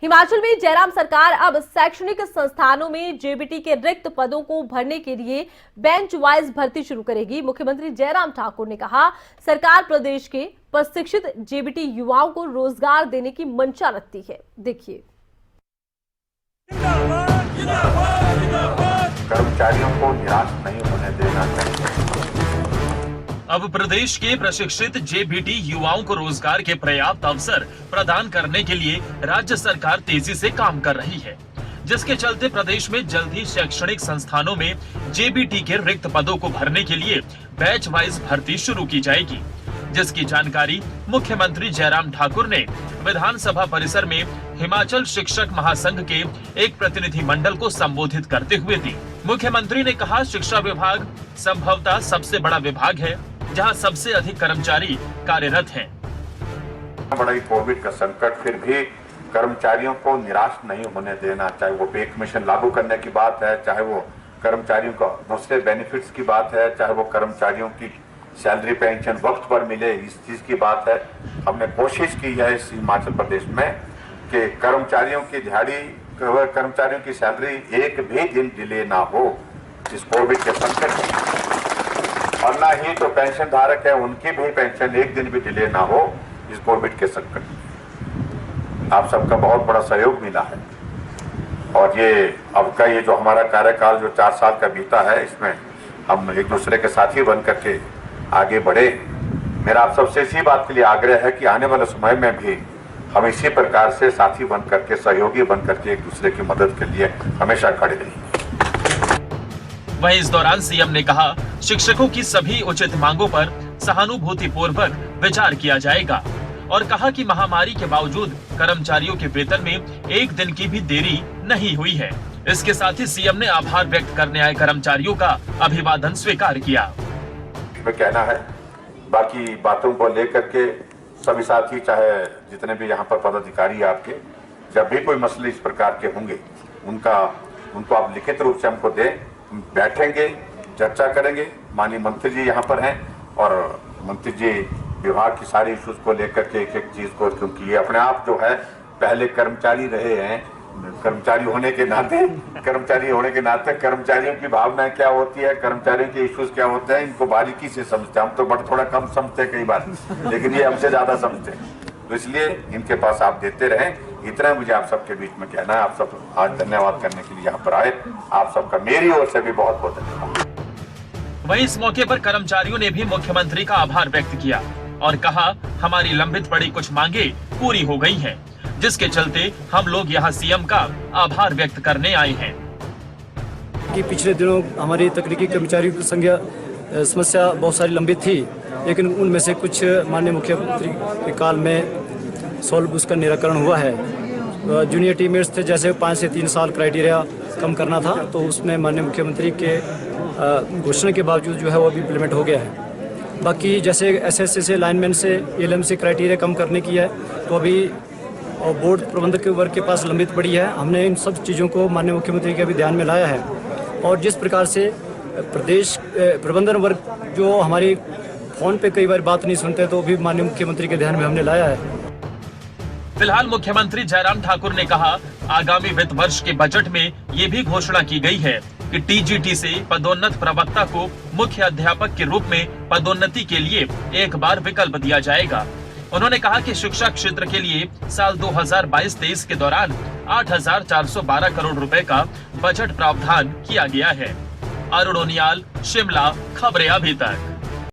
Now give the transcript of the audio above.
हिमाचल में जयराम सरकार अब शैक्षणिक संस्थानों में जेबीटी के रिक्त पदों को भरने के लिए बेंच वाइज भर्ती शुरू करेगी। मुख्यमंत्री जयराम ठाकुर ने कहा, सरकार प्रदेश के प्रशिक्षित जेबीटी युवाओं को रोजगार देने की मंशा रखती है। देखिए। कर्मचारियों को निराश नहीं होने देना चाहिए। अब प्रदेश के प्रशिक्षित जेबीटी युवाओं को रोजगार के पर्याप्त अवसर प्रदान करने के लिए राज्य सरकार तेजी से काम कर रही है, जिसके चलते प्रदेश में जल्द ही शैक्षणिक संस्थानों में जेबीटी के रिक्त पदों को भरने के लिए बैच वाइज भर्ती शुरू की जाएगी, जिसकी जानकारी मुख्यमंत्री जयराम ठाकुर ने विधानसभा परिसर में हिमाचल शिक्षक महासंघ के एक प्रतिनिधि मंडल को संबोधित करते हुए दी। मुख्यमंत्री ने कहा, शिक्षा विभाग संभवतः सबसे बड़ा विभाग है जहां सबसे अधिक कर्मचारी कार्यरत हैं। बड़ा ही कोविड का संकट, फिर भी कर्मचारियों को निराश नहीं होने देना, चाहे वो पे कमीशन लागू करने की बात है, चाहे वो कर्मचारियों को दूसरे बेनिफिट्स की बात है, चाहे वो कर्मचारियों की सैलरी पेंशन वक्त पर मिले, इस चीज की बात है। हमने कोशिश की है इस हिमाचल प्रदेश में कि कर्मचारियों की दिहाड़ी, कर्मचारियों की सैलरी एक भी दिन डिले ना हो इस कोविड के संकट में, और ना ही तो पेंशन धारक है उनकी भी पेंशन एक दिन भी डिले ना हो इस कोविड के संकट में। आप सबका बहुत बड़ा सहयोग मिला है, और ये अब का ये जो हमारा कार्यकाल जो 4 साल का बीता है, इसमें हम एक दूसरे के साथी बन करके आगे बढ़े। मेरा आप सबसे इसी बात के लिए आग्रह है कि आने वाले समय में भी हम इसी प्रकार से साथी बन करके, सहयोगी बन करके एक दूसरे की मदद के लिए हमेशा खड़े रहेंगे। वहीं इस दौरान सीएम ने कहा, शिक्षकों की सभी उचित मांगों पर सहानुभूति पूर्वक विचार किया जाएगा, और कहा कि महामारी के बावजूद कर्मचारियों के वेतन में एक दिन की भी देरी नहीं हुई है। इसके साथ ही सीएम ने आभार व्यक्त करने आए कर्मचारियों का अभिवादन स्वीकार किया। मैं कहना है, बाकी बातों को लेकर के सभी साथी, चाहे जितने भी यहाँ पर पदाधिकारी आपके, जब भी कोई मसले इस प्रकार के होंगे उनको आप लिखित रूप से हमको दें, बैठेंगे, चर्चा करेंगे। माननीय मंत्री जी यहाँ पर हैं, और मंत्री जी विभाग की सारी इश्यूज को लेकर के एक एक चीज को, क्योंकि ये अपने आप जो है पहले कर्मचारी रहे हैं, कर्मचारी होने के नाते कर्मचारियों की भावनाएं क्या होती है, कर्मचारियों के इश्यूज क्या होते हैं, इनको बारीकी से समझते हैं। हम तो बड़ा थोड़ा कम समझते हैं कई बार, लेकिन ये हमसे ज्यादा समझते हैं, तो इसलिए इनके पास आप देते रहें। इतना मुझे आप सबके बीच में कहना है। आप सब आज धन्यवाद करने के लिए यहाँ पर आए, आप सबका मेरी ओर से भी बहुत बहुत धन्यवाद। वहीं इस मौके पर कर्मचारियों ने भी मुख्यमंत्री का आभार व्यक्त किया और कहा, हमारी लंबित पड़ी कुछ मांगे पूरी हो गई हैं, जिसके चलते हम लोग यहाँ सीएम का आभार व्यक्त करने आए हैं। कि पिछले दिनों हमारी तकनीकी कर्मचारियों की संख्या समस्या बहुत सारी लंबित थी, लेकिन उनमें से कुछ माननीय मुख्यमंत्री के काल में सॉल्व उसका निराकरण हुआ है। जूनियर टीममेट्स थे, जैसे 5 से 3 साल क्राइटेरिया कम करना था, तो उसमें माननीय मुख्यमंत्री के घोषणा के बावजूद जो है वो अभी इम्प्लीमेंट हो गया है। बाकी जैसे एसएससी से, लाइनमैन से, एलएम से क्राइटेरिया कम करने की है, तो अभी बोर्ड प्रबंधक के वर्ग के पास लंबित पड़ी है। हमने इन सब चीज़ों को माननीय मुख्यमंत्री के भी ध्यान में लाया है, और जिस प्रकार से प्रदेश प्रबंधन वर्ग जो हमारी फोन पे कई बार बात नहीं सुनते, तो भी माननीय मुख्यमंत्री के ध्यान में हमने लाया है। फिलहाल मुख्यमंत्री जयराम ठाकुर ने कहा, आगामी वित्त वर्ष के बजट में ये भी घोषणा की गई है कि टीजीटी से पदोन्नत प्रवक्ता को मुख्य अध्यापक के रूप में पदोन्नति के लिए एक बार विकल्प दिया जाएगा। उन्होंने कहा कि शिक्षा क्षेत्र के लिए साल 2022-23 के दौरान 8,412 करोड़ रुपए का बजट प्रावधान किया गया है। अरुण ओनियाल, शिमला, खबरें अभी तक।